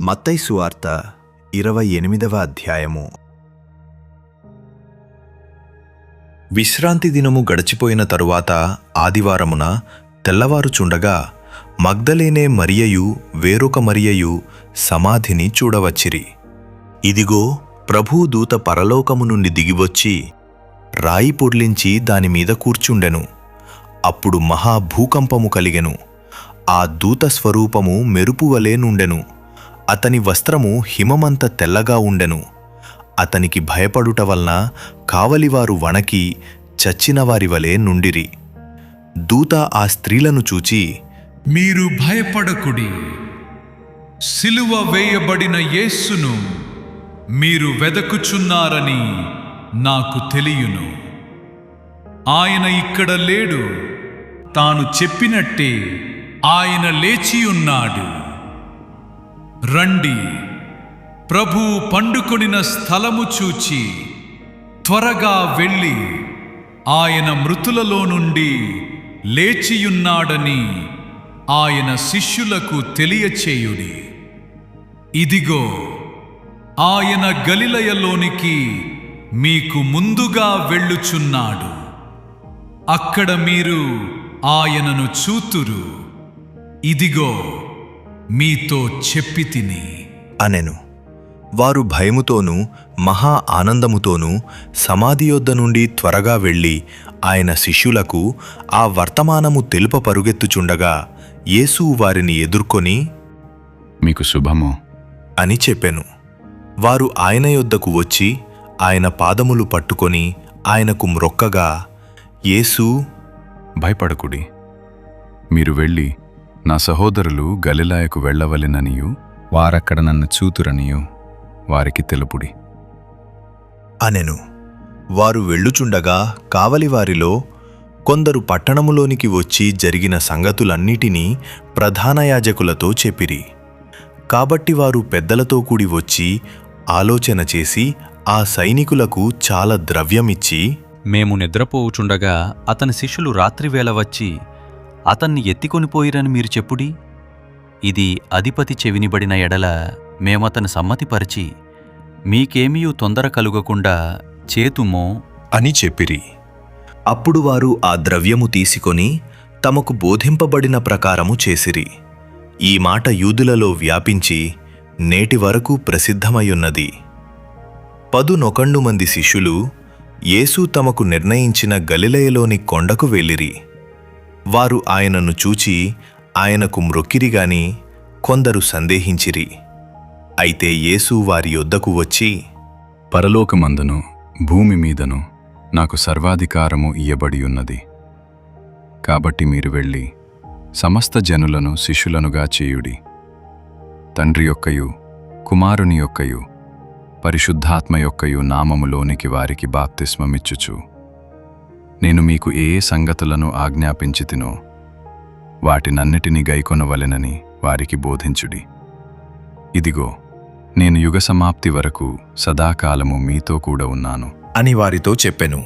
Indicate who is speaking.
Speaker 1: మత్తయి సువార్త 28వ అధ్యాయము. విశ్రాంతి దినము గడిచిపోయిన తరువాత ఆదివారమున తెల్లవారుచుండగా మగ్దలేనే మరియయు వేరొక మరియయు సమాధిని చూడవచ్చిరి. ఇదిగో, ప్రభువు దూత పరలోకము నుండి దిగివచ్చి రాయి పొర్లించి దానిమీద కూర్చుండెను. అప్పుడు మహాభూకంపము కలిగెను. ఆ దూత స్వరూపము మెరుపువలే నుండెను. అతని వస్త్రము హిమమంత తెల్లగా ఉండెను. అతనికి భయపడుట వలన కావలివారు వణకి చచ్చినవారి వలె నుండిరి. దూత ఆ స్త్రీలను చూచి,
Speaker 2: మీరు భయపడకుడి, సిలువ వేయబడిన యేసును మీరు వెదకుచున్నారని నాకు తెలియును. ఆయన ఇక్కడ లేడు, తాను చెప్పినట్టే ఆయన లేచియున్నాడు. రండి, ప్రభువు పండుకొనిన స్థలము చూచి త్వరగా వెళ్ళి ఆయన మృతులలో నుండి లేచియున్నాడని ఆయన శిష్యులకు తెలియచేయుడి. ఇదిగో, ఆయన గలిలయలోనికి మీకు ముందుగా వెళ్ళుచున్నాడు. అక్కడ మీరు ఆయనను చూతురు. ఇదిగో, మీతో చెప్పితిని
Speaker 1: అనెను. వారు భయముతోనూ మహా ఆనందముతోనూ సమాధి యొద్ద నుండి త్వరగా వెళ్ళి ఆయన శిష్యులకు ఆ వర్తమానము తెలుప పరుగెత్తుచుండగా యేసు వారిని ఎదుర్కొని,
Speaker 3: మీకు శుభము
Speaker 1: అని చెప్పెను. వారు ఆయన యొద్దకు వచ్చి ఆయన పాదములు పట్టుకొని ఆయనకు మ్రొక్కగా, యేసు,
Speaker 3: భయపడకుడి, మీరు వెళ్ళి నా సహోదరులు గలిలయకు వెళ్ళవలెననియు వారక్కడ నన్ను చూతురనియు వారికి తెలుపుడి
Speaker 1: అనెను. వారు వెళ్ళుచుండగా కావలివారిలో కొందరు పట్టణములోనికి వచ్చి జరిగిన సంగతులన్నిటినీ ప్రధాన యాజకులతో చెప్పిరి. కాబట్టి వారు పెద్దలతో కూడి వచ్చి ఆలోచన చేసి ఆ సైనికులకు చాలా ద్రవ్యమిచ్చి,
Speaker 4: మేము నిద్రపోవుచుండగా అతని శిష్యులు రాత్రివేళ వచ్చి అతన్ని ఎత్తికొనిపోయిరని మీరు చెప్పుడి. ఇది అధిపతి చెవినిబడిన ఎడల మేమతని సమ్మతిపరిచి మీకేమీయూ తొందర కలుగకుండా చేతుమో
Speaker 1: అని చెప్పిరి. అప్పుడు వారు ఆ ద్రవ్యము తీసుకొని తమకు బోధింపబడిన ప్రకారము చేసిరి. ఈ మాట యూదులలో వ్యాపించి నేటి వరకు ప్రసిద్ధమయ్యున్నది. 11 మంది శిష్యులు యేసు తమకు నిర్ణయించిన గలిలయలోని కొండకు వెళ్ళిరి. వారు ఆయనను చూచి ఆయనకు మ్రొక్కిరిగాని కొందరు సందేహించిరి. అయితే యేసు వారి యొద్దకు వచ్చి,
Speaker 3: పరలోకమందును భూమి మీదను నాకు సర్వాధికారము ఇయ్యబడియున్నది. కాబట్టి మీరు వెళ్ళి సమస్త జనులను శిష్యులనుగా చేయుడి. తండ్రి యొక్కయు కుమారుని యొక్కయు పరిశుద్ధాత్మ యొక్కయు నామములోనికి వారికి బాప్తిస్మమిచ్చుచు నేను మీకు ఏ సంగతులను ఆజ్ఞాపించితినో వాటినన్నిటినీ గైకొనవలెనని వారికి బోధించుడి. ఇదిగో, నేను యుగ సమాప్తి వరకు సదాకాలము మీతో కూడా ఉన్నాను
Speaker 1: అని వారితో చెప్పెను.